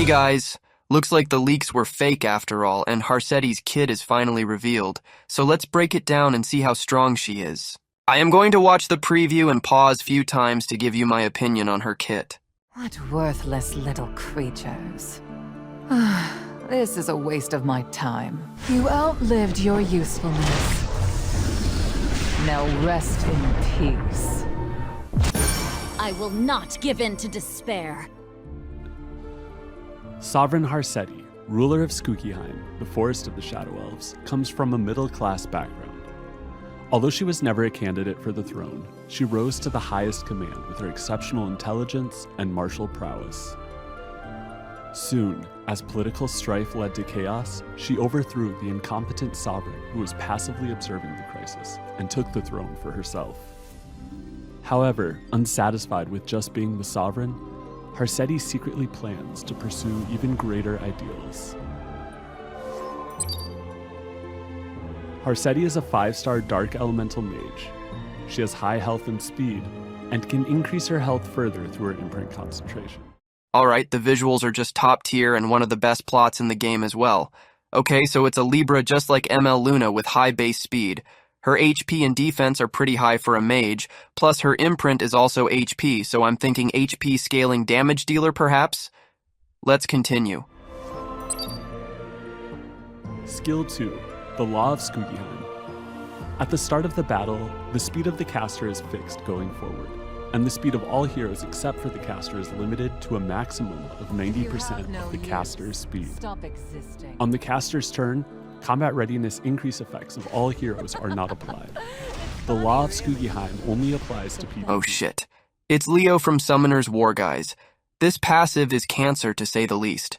guys. Looks like the leaks were fake after all, and Harsetti's kit is finally revealed. So let's break it down and see how strong she is. I am going to watch the preview and pause few times to give you my opinion on her kit. What worthless little creatures. This is a waste of my time. You outlived your usefulness. Now rest in peace. I will not give in to despair. Sovereign Harsetti, ruler of Skookyheim, the forest of the Shadow Elves, comes from a middle-class background. Although she was never a candidate for the throne, she rose to the highest command with her exceptional intelligence and martial prowess. Soon, as political strife led to chaos, she overthrew the incompetent sovereign who was passively observing the crisis and took the throne for herself. However, unsatisfied with just being the sovereign, Harsetti secretly plans to pursue even greater ideals. Harsetti is a 5-star Dark Elemental Mage. She has high health and speed, and can increase her health further through her imprint concentration. Alright, the visuals are just top tier and one of the best plots in the game as well. Okay, so it's a Libra just like ML Luna with high base speed. Her HP and defense are pretty high for a mage, plus her imprint is also HP, so I'm thinking HP scaling damage dealer perhaps? Let's continue. Skill 2, the Law of Skookyheim. At the start of the battle, the speed of the caster is fixed going forward, and the speed of all heroes except for the caster is limited to a maximum of 90% of the caster's speed. Stop existing. On the caster's turn, combat readiness increase effects of all heroes are not applied. The Law of Skookyheim only applies to people. Oh shit. It's Leo from Summoner's War, guys. This passive is cancer to say the least.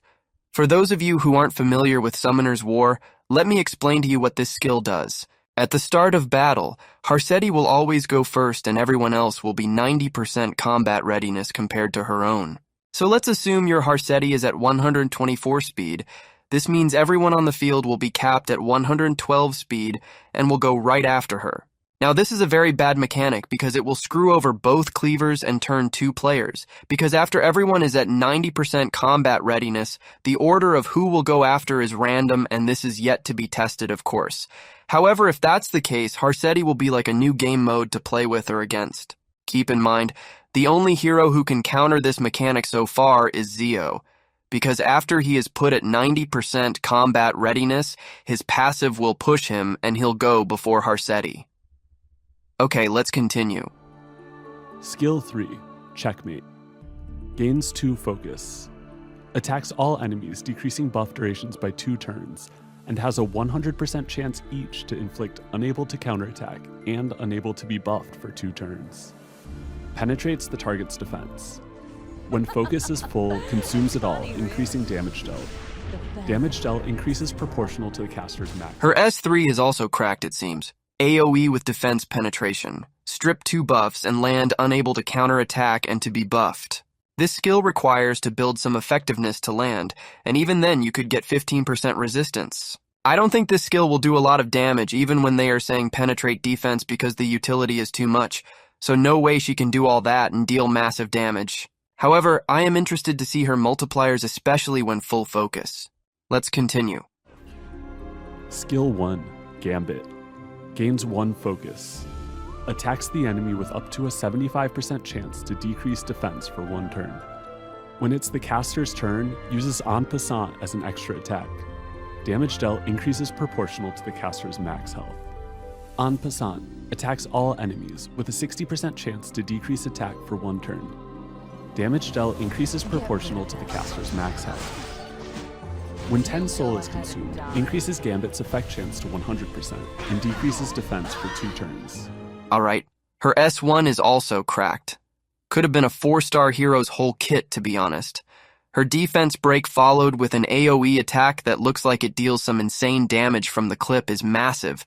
For those of you who aren't familiar with Summoner's War, let me explain to you what this skill does. At the start of battle, Harsetti will always go first and everyone else will be 90% combat readiness compared to her own. So let's assume your Harsetti is at 124 speed. This means everyone on the field will be capped at 112 speed and will go right after her. Now this is a very bad mechanic because it will screw over both cleavers and turn 2 players, because after everyone is at 90% combat readiness, the order of who will go after is random and this is yet to be tested, of course. However, if that's the case, Harsetti will be like a new game mode to play with or against. Keep in mind, the only hero who can counter this mechanic so far is Zeo, because after he is put at 90% combat readiness, his passive will push him and he'll go before Harsetti. Okay, let's continue. Skill 3, Checkmate. Gains 2 focus. Attacks all enemies, decreasing buff durations by 2 turns, and has a 100% chance each to inflict unable to counterattack and unable to be buffed for 2 turns. Penetrates the target's defense. When focus is full, consumes it all, increasing damage dealt. Damage dealt increases proportional to the caster's max. Her S3 is also cracked, it seems. AoE with defense penetration. Strip 2 buffs and land unable to counterattack and to be buffed. This skill requires to build some effectiveness to land, and even then you could get 15% resistance. I don't think this skill will do a lot of damage even when they are saying penetrate defense because the utility is too much, so no way she can do all that and deal massive damage. However, I am interested to see her multipliers, especially when full focus. Let's continue. Skill 1, Gambit. Gains 1 focus. Attacks the enemy with up to a 75% chance to decrease defense for 1 turn. When it's the caster's turn, uses En Passant as an extra attack. Damage dealt increases proportional to the caster's max health. En Passant attacks all enemies with a 60% chance to decrease attack for 1 turn. Damage dealt increases proportional to the caster's max health. When 10 soul is consumed, increases Gambit's effect chance to 100% and decreases defense for 2 turns. Alright, her S1 is also cracked. Could have been a 4-star hero's whole kit, to be honest. Her defense break followed with an AoE attack that looks like it deals some insane damage from the clip is massive.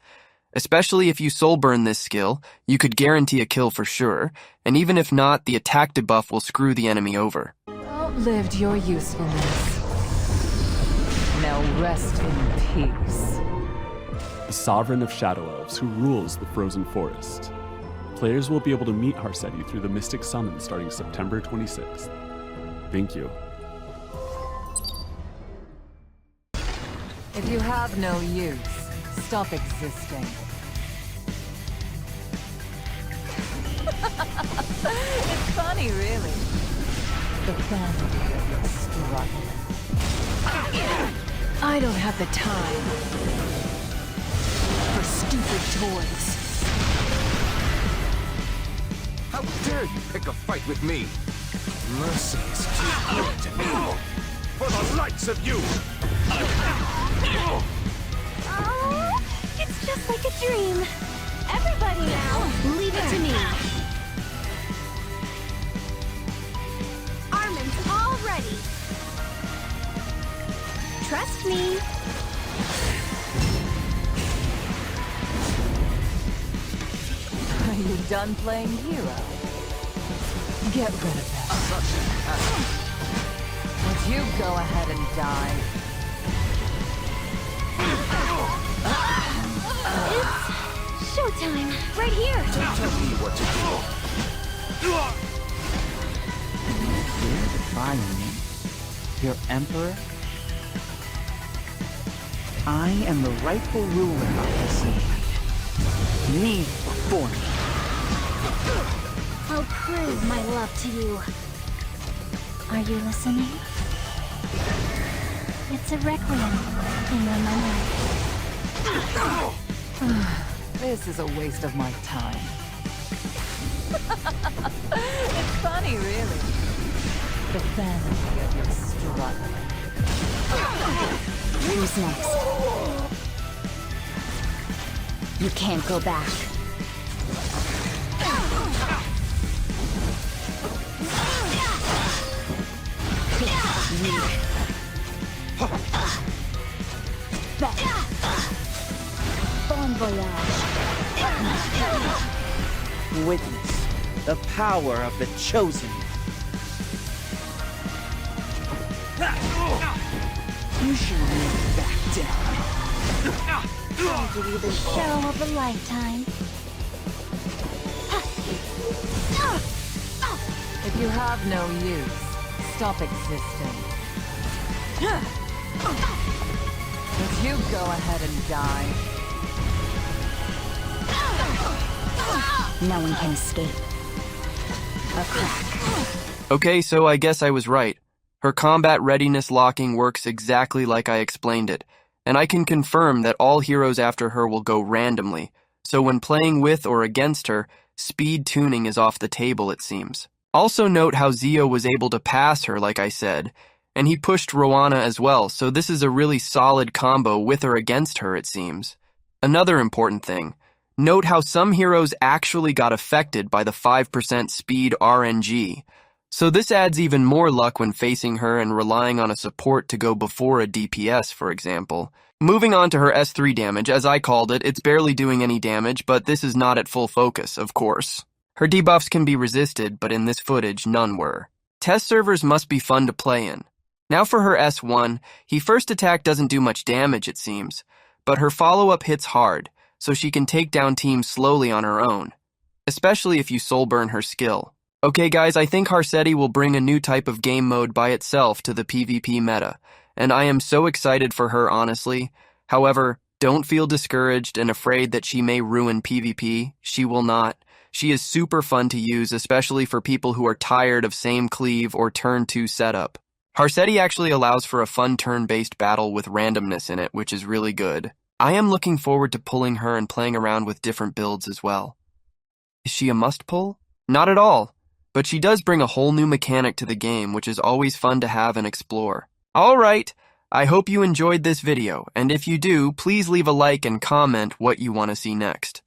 Especially if you soul burn this skill, you could guarantee a kill for sure, and even if not, the attack debuff will screw the enemy over. Outlived your usefulness. Now rest in peace. The Sovereign of Shadow Elves who rules the Frozen Forest. Players will be able to meet Harsetti through the Mystic Summon starting September 26th. Thank you. If you have no use, stop existing. It's funny, really. The vanity of your struggle. I don't have the time for stupid toys. How dare you pick a fight with me? Mercy is too good to me. For the likes of you! Oh, it's just like a dream. Everybody now, leave it to me. Armin's all ready. Trust me. Are you done playing hero? Get rid of that. Would you go ahead and die? It's showtime. Right here. Don't tell me what to do. Dare defy me, your emperor? I am the rightful ruler of this land. Me before me. I'll prove my love to you. Are you listening? It's a requiem in your memory. This is a waste of my time. It's funny, really. The vanity of your struggle. Who's next? You can't go back. Bon voyage. Witness the power of the chosen. You should really back down. I'll give you the show of a lifetime. If you have no use, stop existing. Would you go ahead and die? No one can escape. A crack. Okay, so I guess I was right. Her combat readiness locking works exactly like I explained it, and I can confirm that all heroes after her will go randomly, so when playing with or against her, speed tuning is off the table, it seems. Also note how Zio was able to pass her, like I said, and he pushed Roanna as well, so this is a really solid combo with or against her, it seems. Another important thing, note how some heroes actually got affected by the 5% speed RNG, so this adds even more luck when facing her and relying on a support to go before a DPS, for example. Moving on to her S3 damage, as I called it, it's barely doing any damage, but this is not at full focus, of course. Her debuffs can be resisted, but in this footage, none were. Test servers must be fun to play in. Now for her S1, he first attack doesn't do much damage, it seems, but her follow-up hits hard, so she can take down teams slowly on her own, especially if you soul burn her skill. Okay guys, I think Harsetti will bring a new type of game mode by itself to the PvP meta, and I am so excited for her, honestly. However, don't feel discouraged and afraid that she may ruin PvP. She will not. She is super fun to use, especially for people who are tired of same cleave or turn 2 setup. Harsetti actually allows for a fun turn-based battle with randomness in it, which is really good. I am looking forward to pulling her and playing around with different builds as well. Is she a must-pull? Not at all. But she does bring a whole new mechanic to the game, which is always fun to have and explore. Alright, I hope you enjoyed this video, and if you do, please leave a like and comment what you want to see next.